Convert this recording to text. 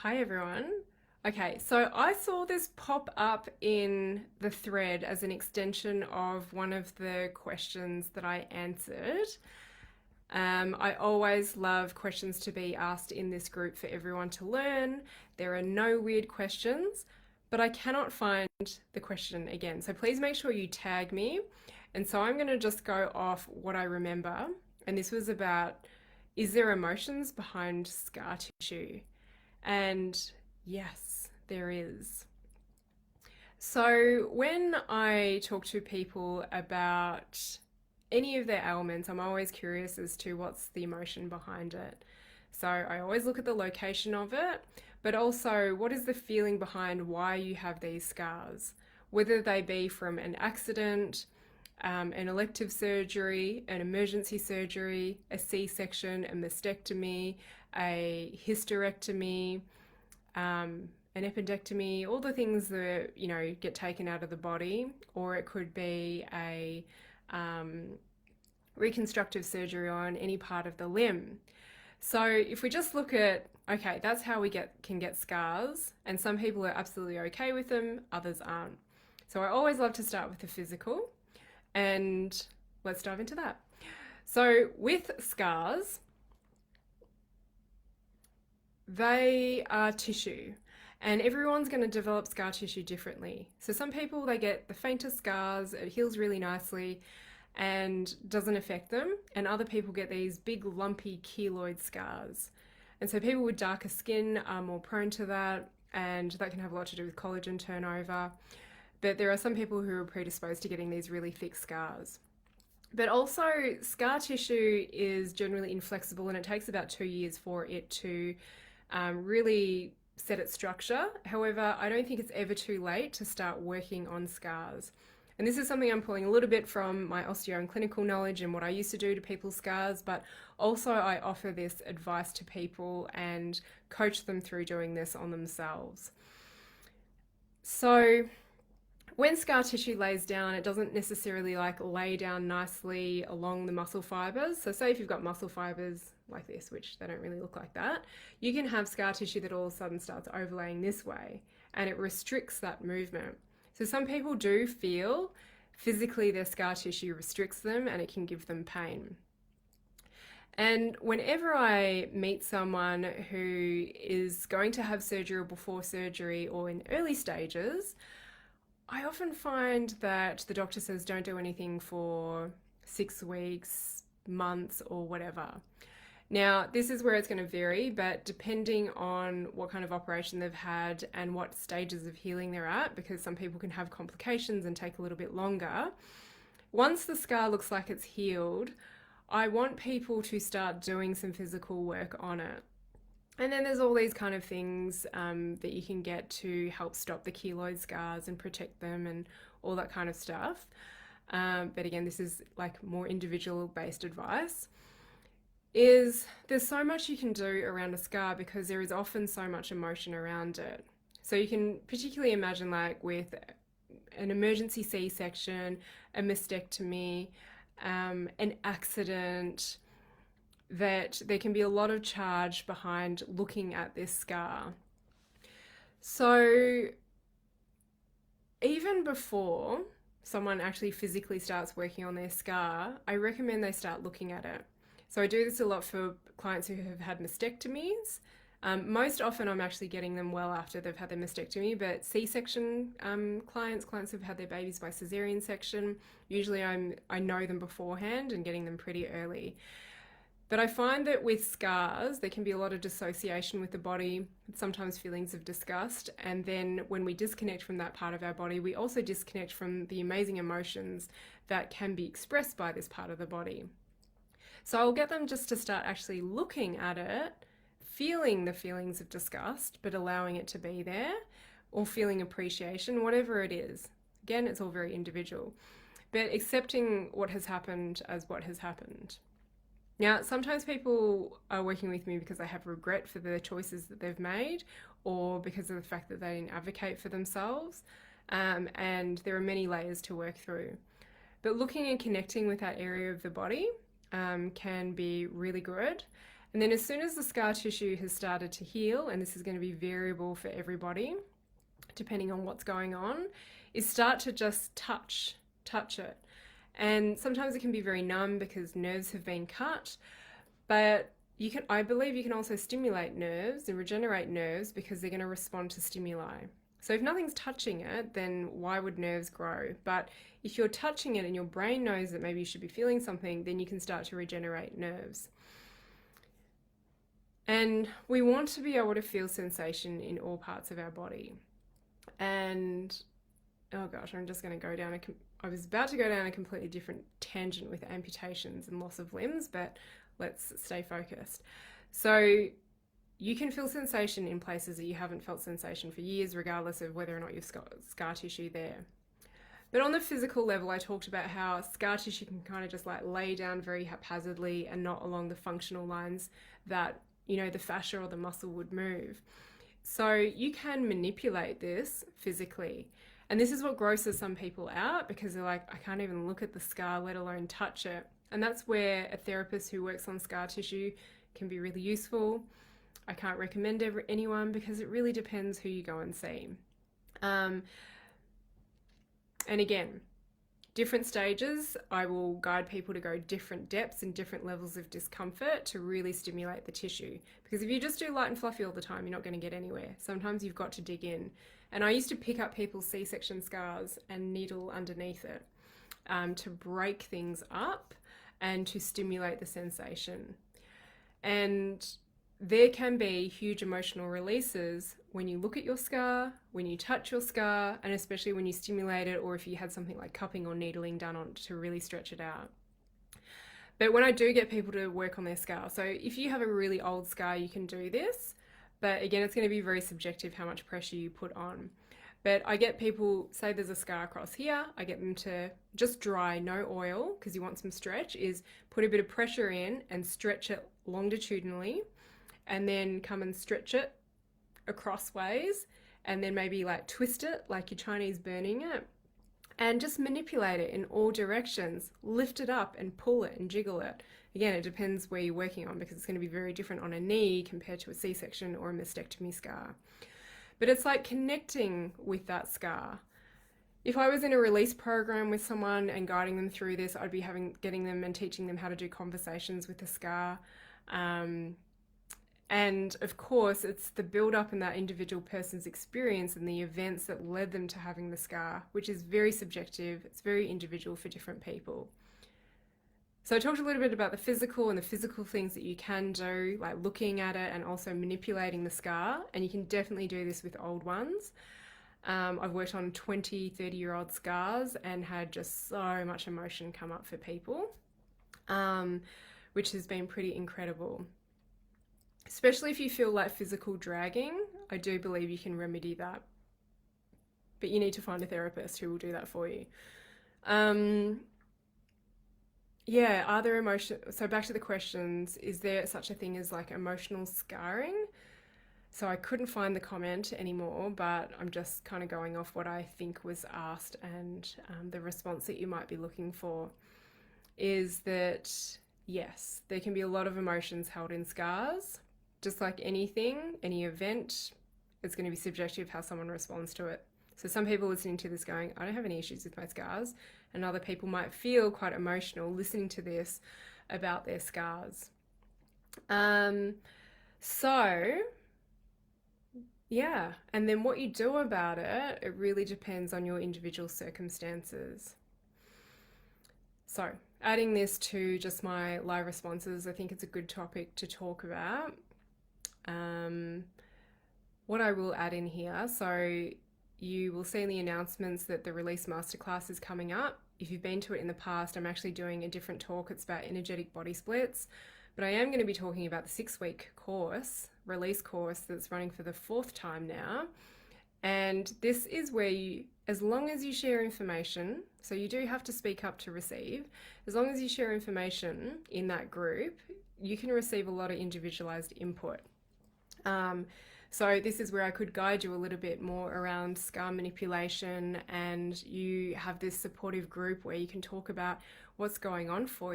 Hi everyone. Okay, so I saw this pop up in the thread as an extension of one of the questions that I answered. I always love questions to be asked in this group for everyone to learn. There are no weird questions, but I cannot find the question again. So please make sure you tag me. And so I'm going to just go off what I remember. And this was about, is there emotions behind scar tissue? And yes, there is. So when I talk to people about any of their ailments, I'm always curious as to what's the emotion behind it. So I always look at the location of it, but also what is the feeling behind why you have these scars, whether they be from an accident, an elective surgery, an emergency surgery, a C-section, a mastectomy, a hysterectomy, an appendectomy, all the things that get taken out of the body, or it could be a reconstructive surgery on any part of the limb. So if we just look at, okay, that's how we can get scars, and some people are absolutely okay with them, others aren't. So I always love to start with the physical, and let's dive into that. So with scars, they are tissue, and everyone's going to develop scar tissue differently. So some people, they get the faintest scars, it heals really nicely and doesn't affect them, and other people get these big lumpy keloid scars. And so people with darker skin are more prone to that, and that can have a lot to do with collagen turnover. But there are some people who are predisposed to getting these really thick scars. But also, scar tissue is generally inflexible, and it takes about 2 years for it to really set its structure. However, I don't think it's ever too late to start working on scars. And this is something I'm pulling a little bit from my osteo and clinical knowledge and what I used to do to people's scars, but also I offer this advice to people and coach them through doing this on themselves. So when scar tissue lays down, it doesn't necessarily lay down nicely along the muscle fibers. So say if you've got muscle fibers like this, which they don't really look like that, you can have scar tissue that all of a sudden starts overlaying this way, and it restricts that movement. So some people do feel physically their scar tissue restricts them and it can give them pain. And whenever I meet someone who is going to have surgery or before surgery or in early stages, I often find that the doctor says don't do anything for 6 weeks, months, or whatever. Now, this is where it's going to vary, but depending on what kind of operation they've had and what stages of healing they're at, because some people can have complications and take a little bit longer, once the scar looks like it's healed, I want people to start doing some physical work on it. And then there's all these kind of things that you can get to help stop the keloid scars and protect them and all that kind of stuff. But again, this is more individual based advice. There's so much you can do around a scar because there is often so much emotion around it. So you can particularly imagine with an emergency C-section, a mastectomy, an accident, that there can be a lot of charge behind looking at this scar. So even before someone actually physically starts working on their scar, I recommend they start looking at it. So I do this a lot for clients who have had mastectomies. Most often I'm actually getting them well after they've had their mastectomy, but C-section clients who've had their babies by cesarean section, usually I know them beforehand and getting them pretty early. But I find that with scars, there can be a lot of dissociation with the body, sometimes feelings of disgust. And then when we disconnect from that part of our body, we also disconnect from the amazing emotions that can be expressed by this part of the body. So I'll get them just to start actually looking at it, feeling the feelings of disgust, but allowing it to be there, or feeling appreciation, whatever it is. Again, it's all very individual, but accepting what has happened as what has happened. Now, sometimes people are working with me because they have regret for the choices that they've made or because of the fact that they didn't advocate for themselves. And there are many layers to work through. But looking and connecting with that area of the body can be really good. And then as soon as the scar tissue has started to heal, and this is going to be variable for everybody, depending on what's going on, is start to just touch it. And sometimes it can be very numb because nerves have been cut, but I believe you can also stimulate nerves and regenerate nerves because they're going to respond to stimuli. So if nothing's touching it, then why would nerves grow? But if you're touching it and your brain knows that maybe you should be feeling something, then you can start to regenerate nerves. And we want to be able to feel sensation in all parts of our body. And, oh gosh, I'm just going to go down I was about to go down a completely different tangent with amputations and loss of limbs, but let's stay focused. So you can feel sensation in places that you haven't felt sensation for years, regardless of whether or not you've got scar tissue there. But on the physical level, I talked about how scar tissue can kind of just like lay down very haphazardly and not along the functional lines that, you know, the fascia or the muscle would move. So you can manipulate this physically. And this is what grosses some people out because they're like, I can't even look at the scar, let alone touch it. And that's where a therapist who works on scar tissue can be really useful. I can't recommend anyone because it really depends who you go and see. And again, different stages, I will guide people to go different depths and different levels of discomfort to really stimulate the tissue. Because if you just do light and fluffy all the time, you're not going to get anywhere. Sometimes you've got to dig in. And I used to pick up people's C-section scars and needle underneath it to break things up and to stimulate the sensation. And there can be huge emotional releases when you look at your scar, when you touch your scar, and especially when you stimulate it, or if you had something like cupping or needling done on to really stretch it out. But when I do get people to work on their scar, so if you have a really old scar, you can do this, but again, it's going to be very subjective how much pressure you put on. But I get people, say there's a scar across here, I get them to just dry, no oil, because you want some stretch, is put a bit of pressure in and stretch it longitudinally, and then come and stretch it across ways, and then maybe like twist it like you're Chinese burning it, and just manipulate it in all directions, lift it up and pull it and jiggle it. Again, it depends where you're working on because it's going to be very different on a knee compared to a C-section or a mastectomy scar. But it's like connecting with that scar. If I was in a release program with someone and guiding them through this, I'd be getting them and teaching them how to do conversations with the scar. And of course, it's the build-up in that individual person's experience and the events that led them to having the scar, which is very subjective. It's very individual for different people. So I talked a little bit about the physical and the physical things that you can do, like looking at it and also manipulating the scar. And you can definitely do this with old ones. I've worked on 20, 30-year-old scars and had just so much emotion come up for people, which has been pretty incredible. Especially if you feel like physical dragging, I do believe you can remedy that. But you need to find a therapist who will do that for you. Yeah, are there emotions? So back to the questions, is there such a thing as like emotional scarring? So I couldn't find the comment anymore, but I'm just kind of going off what I think was asked, and the response that you might be looking for is that, yes, there can be a lot of emotions held in scars. Just like anything, any event, it's going to be subjective how someone responds to it. So some people listening to this going, I don't have any issues with my scars. And other people might feel quite emotional listening to this about their scars. So, yeah. And then what you do about it, it really depends on your individual circumstances. So, adding this to just my live responses, I think it's a good topic to talk about. What I will add in here, so you will see in the announcements that the Release Masterclass is coming up. If you've been to it in the past, I'm actually doing a different talk. It's about energetic body splits, but I am going to be talking about the 6-week course, release course, that's running for the 4th time now. And this is where you, as long as you share information, so you do have to speak up to receive, as long as you share information in that group, you can receive a lot of individualized input. So this is where I could guide you a little bit more around scar manipulation, and you have this supportive group where you can talk about what's going on for you.